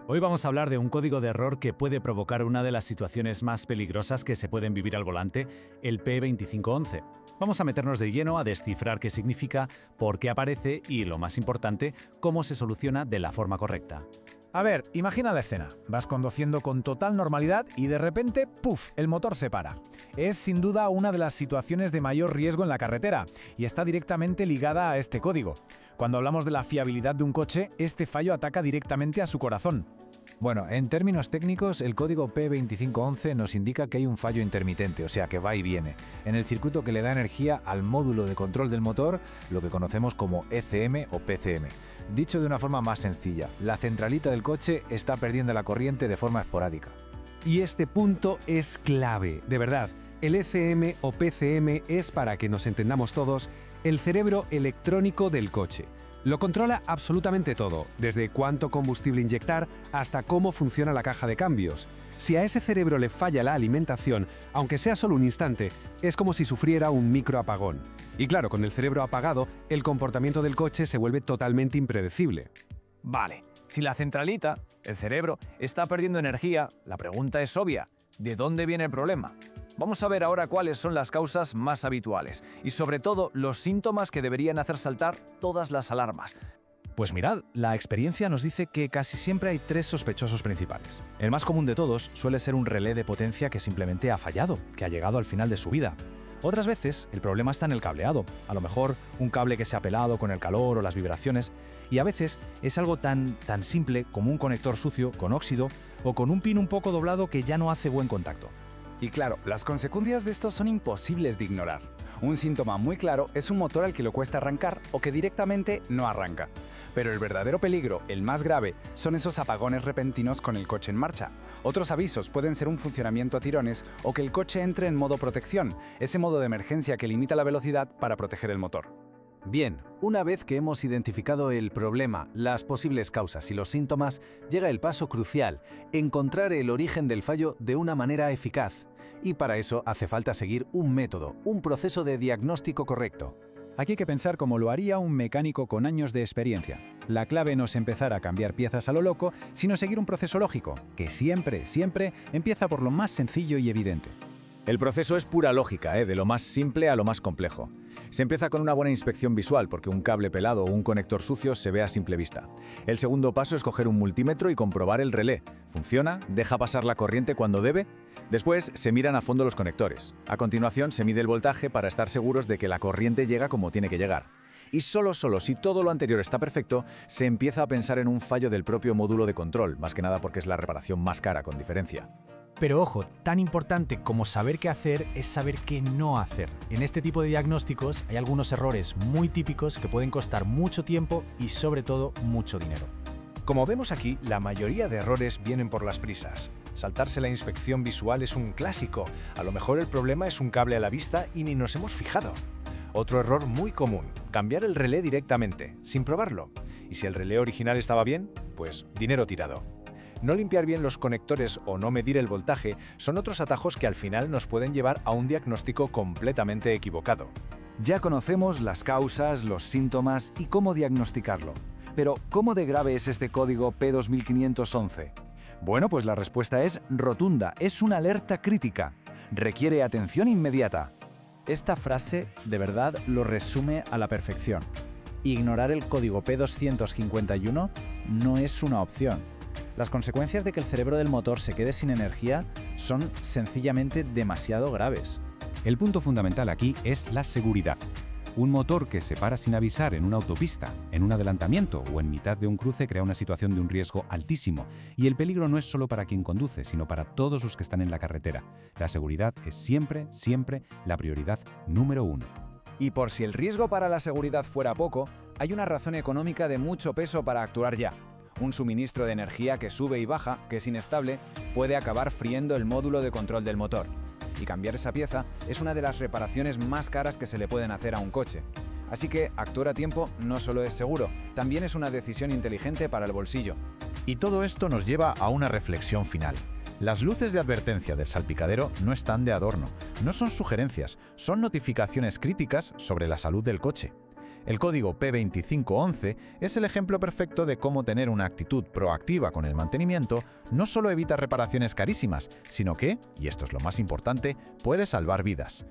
Hoy vamos a hablar de un código de error que puede provocar una de las situaciones más peligrosas que se pueden vivir al volante, el P2511. Vamos a meternos de lleno a descifrar qué significa, por qué aparece y, lo más importante, cómo se soluciona de la forma correcta. A ver, imagina la escena. Vas conduciendo con total normalidad y de repente, ¡puf!, el motor se para. Es sin duda una de las situaciones de mayor riesgo en la carretera y está directamente ligada a este código. Cuando hablamos de la fiabilidad de un coche, este fallo ataca directamente a su corazón. Bueno, en términos técnicos, el código P2511 nos indica que hay un fallo intermitente, o sea que va y viene, en el circuito que le da energía al módulo de control del motor, lo que conocemos como ECM o PCM. Dicho de una forma más sencilla, la centralita del coche está perdiendo la corriente de forma esporádica. Y este punto es clave, de verdad. El ECM o PCM es, para que nos entendamos todos, el cerebro electrónico del coche. Lo controla absolutamente todo, desde cuánto combustible inyectar hasta cómo funciona la caja de cambios. Si a ese cerebro le falla la alimentación, aunque sea solo un instante, es como si sufriera un microapagón. Y claro, con el cerebro apagado, el comportamiento del coche se vuelve totalmente impredecible. Vale, si la centralita, el cerebro, está perdiendo energía, la pregunta es obvia: ¿de dónde viene el problema? Vamos a ver ahora cuáles son las causas más habituales y, sobre todo, los síntomas que deberían hacer saltar todas las alarmas. Pues mirad, la experiencia nos dice que casi siempre hay tres sospechosos principales. El más común de todos suele ser un relé de potencia que simplemente ha fallado, que ha llegado al final de su vida. Otras veces, el problema está en el cableado, a lo mejor un cable que se ha pelado con el calor o las vibraciones, y a veces es algo tan simple como un conector sucio con óxido o con un pin un poco doblado que ya no hace buen contacto. Y claro, las consecuencias de esto son imposibles de ignorar. Un síntoma muy claro es un motor al que le cuesta arrancar o que directamente no arranca. Pero el verdadero peligro, el más grave, son esos apagones repentinos con el coche en marcha. Otros avisos pueden ser un funcionamiento a tirones o que el coche entre en modo protección, ese modo de emergencia que limita la velocidad para proteger el motor. Bien, una vez que hemos identificado el problema, las posibles causas y los síntomas, llega el paso crucial: encontrar el origen del fallo de una manera eficaz. Y para eso hace falta seguir un método, un proceso de diagnóstico correcto. Aquí hay que pensar como lo haría un mecánico con años de experiencia. La clave no es empezar a cambiar piezas a lo loco, sino seguir un proceso lógico, que siempre empieza por lo más sencillo y evidente. El proceso es pura lógica, de lo más simple a lo más complejo. Se empieza con una buena inspección visual, porque un cable pelado o un conector sucio se ve a simple vista. El segundo paso es coger un multímetro y comprobar el relé. ¿Funciona? ¿Deja pasar la corriente cuando debe? Después se miran a fondo los conectores. A continuación se mide el voltaje para estar seguros de que la corriente llega como tiene que llegar. Y solo si todo lo anterior está perfecto, se empieza a pensar en un fallo del propio módulo de control, más que nada porque es la reparación más cara, con diferencia. Pero ojo, tan importante como saber qué hacer es saber qué no hacer. En este tipo de diagnósticos hay algunos errores muy típicos que pueden costar mucho tiempo y, sobre todo, mucho dinero. Como vemos aquí, la mayoría de errores vienen por las prisas. Saltarse la inspección visual es un clásico. A lo mejor el problema es un cable a la vista y ni nos hemos fijado. Otro error muy común: cambiar el relé directamente, sin probarlo. Y si el relé original estaba bien, pues dinero tirado. No limpiar bien los conectores o no medir el voltaje son otros atajos que al final nos pueden llevar a un diagnóstico completamente equivocado. Ya conocemos las causas, los síntomas y cómo diagnosticarlo. Pero, ¿cómo de grave es este código P2511? Bueno, pues la respuesta es rotunda, es una alerta crítica. Requiere atención inmediata. Esta frase, de verdad, lo resume a la perfección. Ignorar el código P251 no es una opción. Las consecuencias de que el cerebro del motor se quede sin energía son sencillamente demasiado graves. El punto fundamental aquí es la seguridad. Un motor que se para sin avisar en una autopista, en un adelantamiento o en mitad de un cruce crea una situación de un riesgo altísimo. Y el peligro no es solo para quien conduce, sino para todos los que están en la carretera. La seguridad es siempre la prioridad número 1. Y por si el riesgo para la seguridad fuera poco, hay una razón económica de mucho peso para actuar ya. Un suministro de energía que sube y baja, que es inestable, puede acabar friendo el módulo de control del motor. Y cambiar esa pieza es una de las reparaciones más caras que se le pueden hacer a un coche. Así que actuar a tiempo no solo es seguro, también es una decisión inteligente para el bolsillo. Y todo esto nos lleva a una reflexión final. Las luces de advertencia del salpicadero no están de adorno, no son sugerencias, son notificaciones críticas sobre la salud del coche. El código P2511 es el ejemplo perfecto de cómo tener una actitud proactiva con el mantenimiento no solo evita reparaciones carísimas, sino que, y esto es lo más importante, puede salvar vidas.